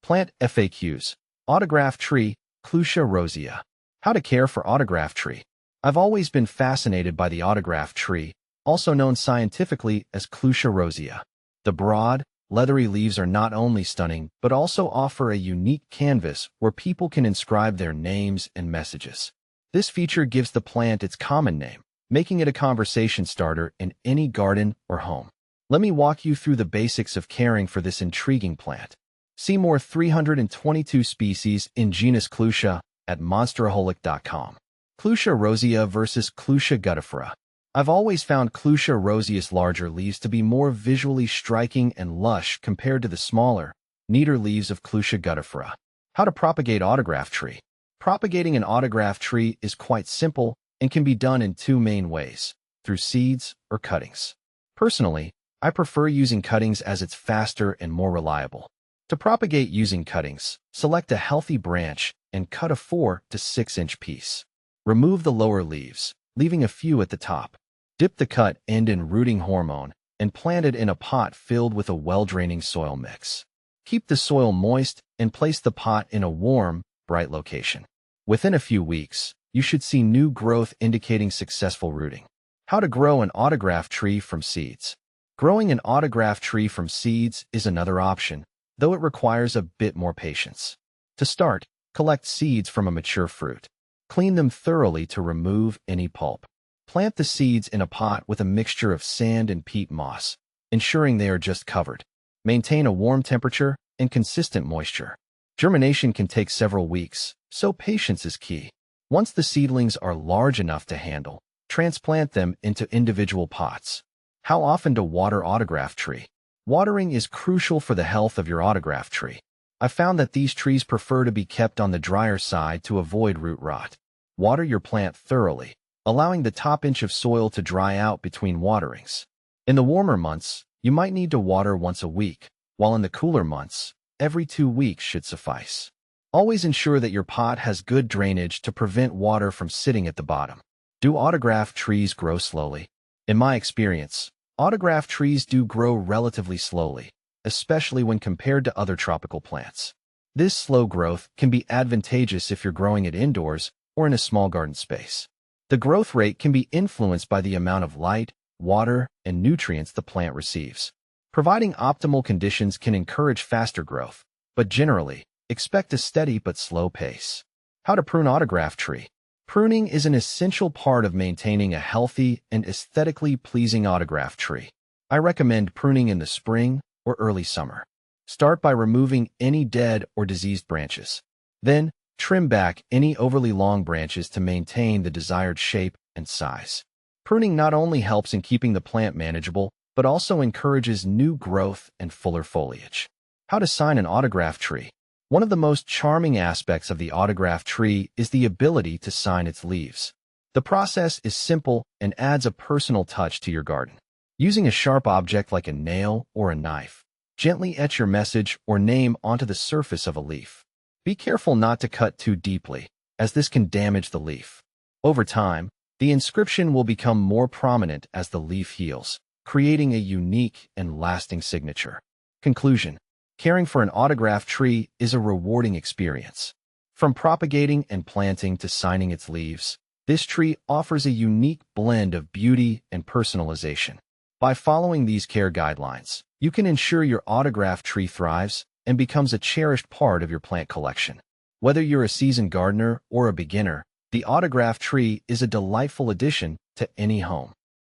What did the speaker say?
Plant FAQs. Autograph tree, Clusia rosea. How to care for autograph tree. I've always been fascinated by the autograph tree, also known scientifically as Clusia rosea. The broad, leathery leaves are not only stunning, but also offer a unique canvas where people can inscribe their names and messages. This feature gives the plant its common name, making it a conversation starter in any garden or home. Let me walk you through the basics of caring for this intriguing plant. See more 322 species in genus Clusia at monsteraholic.com. Clusia rosea versus Clusia guttifera. I've always found Clusia rosea's larger leaves to be more visually striking and lush compared to the smaller, neater leaves of Clusia guttifera. How to propagate autograph tree. Propagating an autograph tree is quite simple and can be done in two main ways, through seeds or cuttings. Personally, I prefer using cuttings as it's faster and more reliable. To propagate using cuttings, select a healthy branch and cut a 4 to 6 inch piece. Remove the lower leaves, leaving a few at the top. Dip the cut end in rooting hormone and plant it in a pot filled with a well-draining soil mix. Keep the soil moist and place the pot in a warm, bright location. Within a few weeks, you should see new growth indicating successful rooting. How to grow an autograph tree from seeds. Growing an autograph tree from seeds is another option, though it requires a bit more patience. To start, collect seeds from a mature fruit. Clean them thoroughly to remove any pulp. Plant the seeds in a pot with a mixture of sand and peat moss, ensuring they are just covered. Maintain a warm temperature and consistent moisture. Germination can take several weeks, so patience is key. Once the seedlings are large enough to handle, transplant them into individual pots. How often to water autograph tree? Watering is crucial for the health of your autograph tree. I've found that these trees prefer to be kept on the drier side to avoid root rot. Water your plant thoroughly, allowing the top inch of soil to dry out between waterings. In the warmer months, you might need to water once a week, while in the cooler months, every 2 weeks should suffice. Always ensure that your pot has good drainage to prevent water from sitting at the bottom. Do autograph trees grow slowly? In my experience, autograph trees do grow relatively slowly, especially when compared to other tropical plants. This slow growth can be advantageous if you're growing it indoors or in a small garden space. The growth rate can be influenced by the amount of light, water, and nutrients the plant receives. Providing optimal conditions can encourage faster growth, but generally, expect a steady but slow pace. How to prune autograph tree. Pruning is an essential part of maintaining a healthy and aesthetically pleasing autograph tree. I recommend pruning in the spring or early summer. Start by removing any dead or diseased branches. Then, trim back any overly long branches to maintain the desired shape and size. Pruning not only helps in keeping the plant manageable, but also encourages new growth and fuller foliage. How to sign an autograph tree. One of the most charming aspects of the autograph tree is the ability to sign its leaves. The process is simple and adds a personal touch to your garden. Using a sharp object like a nail or a knife, gently etch your message or name onto the surface of a leaf. Be careful not to cut too deeply, as this can damage the leaf. Over time, the inscription will become more prominent as the leaf heals, creating a unique and lasting signature. Conclusion. Caring for an autograph tree is a rewarding experience. From propagating and planting to signing its leaves, this tree offers a unique blend of beauty and personalization. By following these care guidelines, you can ensure your autograph tree thrives and becomes a cherished part of your plant collection. Whether you're a seasoned gardener or a beginner, the autograph tree is a delightful addition to any home.